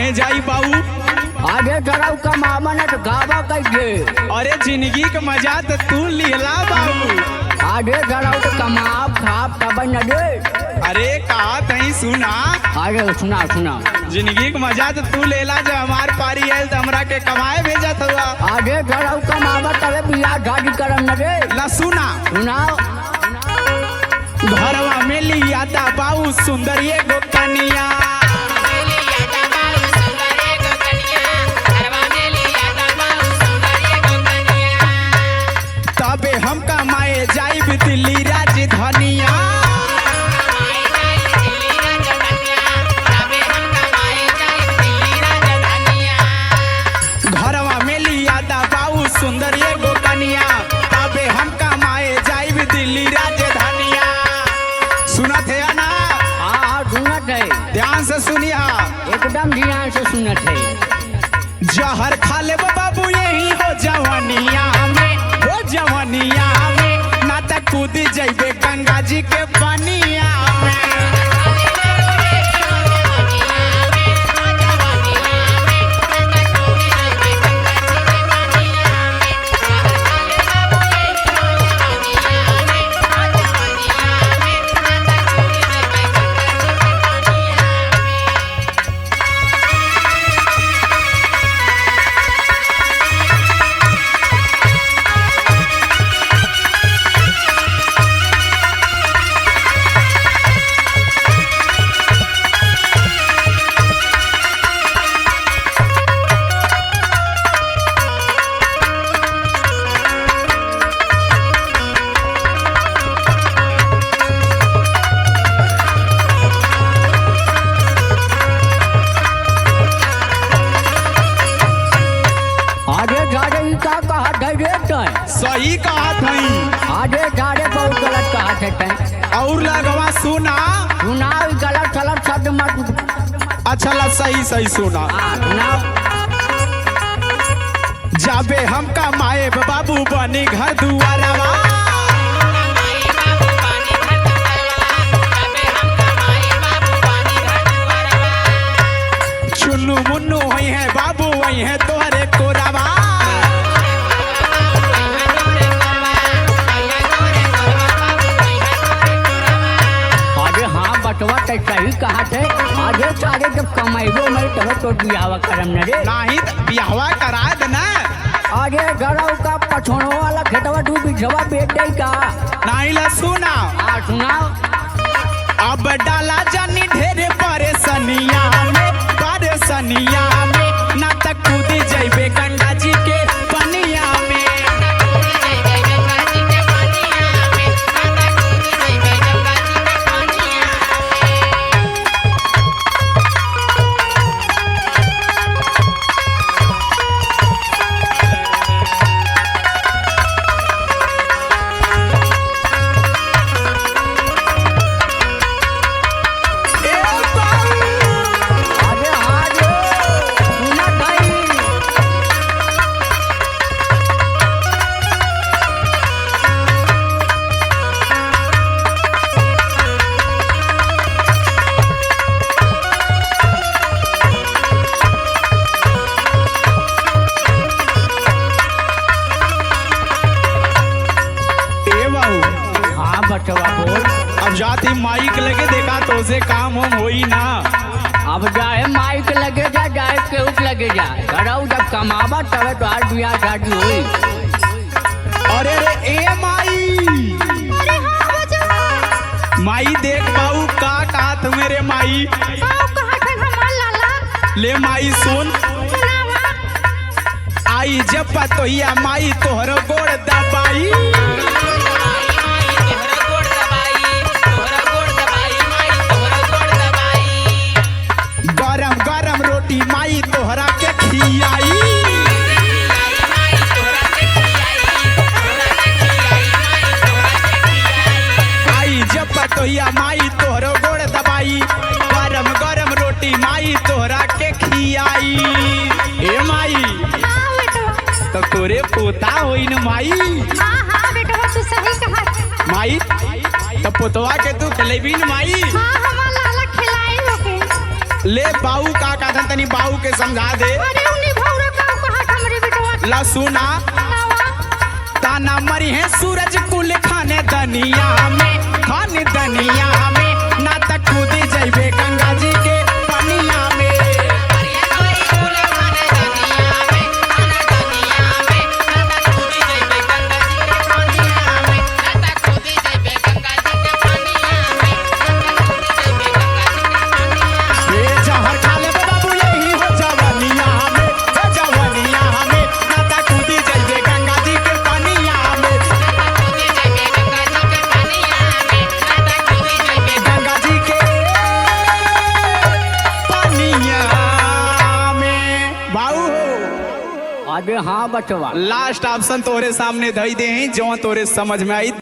कमाए जाई बाबू? आगे जराऊ कमावा न तो गावा कैसे। अरे जिंदगी का मजा तो तू लिहला बाबू। आगे जराऊ तो कमाब खाब तब न दे। अरे कहा तही सुना, आगे सुना सुना। जिंदगी का मजा तो तू लेला, जो हमार पारी है तो हमरा के कमाए भेजत हुआ। आगे जराऊ कमावा तबे बियाह शादी करम न दे। ला सुना, सुनाओ। घरवा में लिया था बाबू सुंदर ये गोकनिया, तबे हम कमाए जाई दिल्ली राजधानिया। घरवा में लिया था बाबू सुंदर ये गोकनिया, तबे हम कमाए जाई दिल्ली राजधानिया। सुनत है ना? हाँ सुनत है। ध्यान से सुनिया, एकदम ध्यान से सुनत है। जहर खा ले बाबू यही हो जवानिया में, हो जवानिया में, ना तक कूद जाइबे गंगा जी के पानिया में। सही कहा थई, आगे जाड़े बहुत गलत कहा थे। और लगवा सुना, सुनाओ गलत गलत शब्द मत। अच्छा ला सही सही सुना। सुनाओ। जाबे हम कमाए बाबू बनी घर दुआरवा, चुन्नू मुन्नू हुई है बाबू वही है तोहरे कोरवा। बटवा तो सही कहा थे। आगे सारे जब कमाइबो मैं तब तो बियाह करम न रे। नहीं बियाहवा करा देना। आगे गराऊ का पछोड़ो वाला खेतवा डूब बिछवा बेच दे का। नहीं ला सुना। सुनाओ। अब डाला जानी ढेरे परेशानिया में, परेशानिया में, ना तक कूद जाइबे गंगा जी के पनिया में। अब जाती माइक लगे देखा तो से काम हम होई ना। अब जाए माइक लगे जा, जाए केहू लगे जा, कराऊ जब कमावा तब तो आज बियाह शादी हुई। अरे रे ए माई, माई देख बाऊ का कहा तुम मेरे माई। ले माई सुन, आई जब पतोहिया माई तोहर गोड़ दबाई, गरम गरम रोटी माई तोहरा के खियाई। आई जब पतोहिया माई तोहरो गोड़ दबाई, गरम गरम रोटी माई तोहरा के खियाई। ए माई तो तोरे पोता होई न माई। हाँ हाँ बेटा तू सही कहा। माई तो पोतवा के तू खिलेबी न माई। हाँ हमारा लाला खिलाई होके। ले बाऊ का कहतन तनी बाऊ के समझा दे। अरे उन्हीं भौरा का कहत हमरे बेटवा ला सुना नावा ताना मरी है सूरज कुल खाने दनिया में ना तक कूदी जइबे गंगा जी के पनिया में। अबे हाँ बचवा लास्ट ऑप्शन तोरे सामने धई दे हैं जो तोरे समझ में आई।